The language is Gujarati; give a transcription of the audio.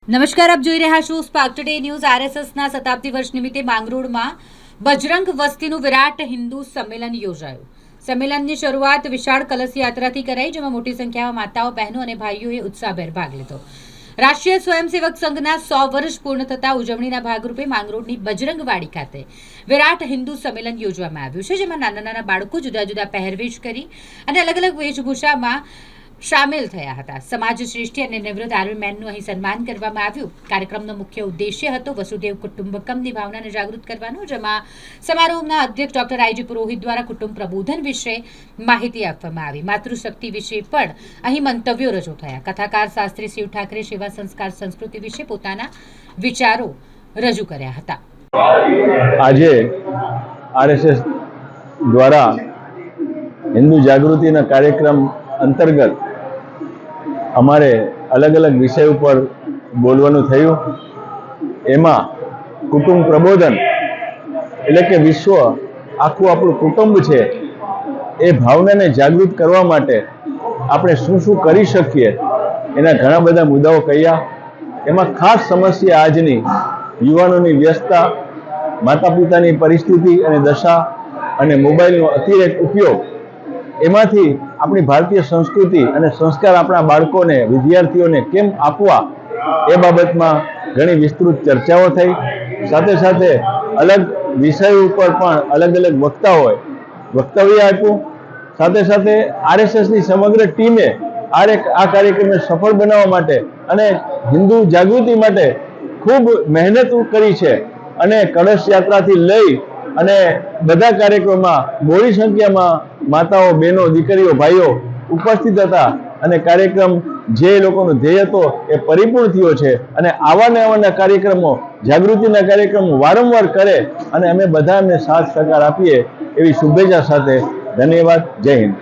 નમસ્કાર, આપ જોઈ રહ્યા છો સ્પાર્ક ટુડે ન્યૂઝ। આરએસએસના શતાબ્દી વર્ષ નિમિત્તે માંગરોળમાં બજરંગ વસ્તીનું વિરાટ હિન્દુ સંમેલન યોજાયું। સંમેલનની શરૂઆત વિશાળ કલશ યાત્રાથી કરાઈ, જેમાં મોટી સંખ્યામાં માતાઓ, બહેનો અને ભાઈઓએ ઉત્સાહભેર ભાગ લીધો। રાષ્ટ્રીય સ્વયંસેવક સંઘના 100 વર્ષ પૂર્ણ થતા ઉજવણીના ભાગરૂપે માંગરોળની બજરંગવાડી ખાતે વિરાટ હિન્દુ સંમેલન યોજવામાં આવ્યું છે, જેમાં નાના નાના બાળકો જુદા જુદા પહેરવેશ કરી અને અલગ અલગ વેશભૂષામાં શામેલ થયા હતા। સમાજ શ્રેષ્ઠી અને નિવૃત્ત આર્મીમેનનું અહીં સન્માન કરવામાં આવ્યું। કાર્યક્રમનો મુખ્ય ઉદ્દેશ્ય હતો વસુદેવ કુટુંબકમની ભાવનાને જાગૃત કરવાનો, જેમાં સમારોહના અધ્યક્ષ ડોક્ટર આઈજી પુરોહિત દ્વારા કુટુંબ પ્રબોધન વિશે માહિતી આપવામાં આવી। માતૃશક્તિ વિશે પણ અહીં મંતવ્યો રજૂ થયા। કથાકાર શાસ્ત્રી શિવ ઠાકરે સેવા સંસ્કાર સંસ્કૃતિ વિશે પોતાના વિચારો રજૂ કર્યા હતા। આજે આરએસએસ દ્વારા હિન્દુ જાગૃતિના કાર્યક્રમ અંતર્ગત અમારે અલગ અલગ વિષય ઉપર બોલવાનું થયું। એમાં કુટુંબ પ્રબોધન એટલે કે વિશ્વ આખું આપણું કુટુંબ છે એ ભાવનાને જાગૃત કરવા માટે આપણે શું શું કરી શકીએ એના ઘણા બધા મુદ્દાઓ કહ્યા। એમાં ખાસ સમસ્યા આજની યુવાનોની વ્યસ્તતા, માતા પિતાની પરિસ્થિતિ અને દશા અને મોબાઈલનો અતિરેક ઉપયોગ, એમાંથી આપણી ભારતીય સંસ્કૃતિ અને સંસ્કાર આપણા બાળકોને, વિદ્યાર્થીઓને કેમ આપવા એ બાબતમાં ઘણી વિસ્તૃત ચર્ચાઓ થઈ। સાથે સાથે અલગ વિષયો ઉપર પણ અલગ અલગ વક્તાઓએ વક્તવ્ય આપ્યું। સાથે સાથે આરએસએસની સમગ્ર ટીમે આ કાર્યક્રમને સફળ બનાવવા માટે અને હિન્દુ જાગૃતિ માટે ખૂબ મહેનત કરી છે અને કળશ યાત્રાથી લઈ અને બધા કાર્યક્રમમાં બહોળી સંખ્યામાં માતાઓ, બહેનો, દીકરીઓ, ભાઈઓ ઉપસ્થિત હતા અને કાર્યક્રમ જે લોકોનો ધ્યેય હતો એ પરિપૂર્ણ થયો છે। અને આવાના કાર્યક્રમો, જાગૃતિના કાર્યક્રમો વારંવાર કરે અને અમે બધા એમને સાથ સહકાર આપીએ એવી શુભેચ્છા સાથે ધન્યવાદ। જય હિન્દ।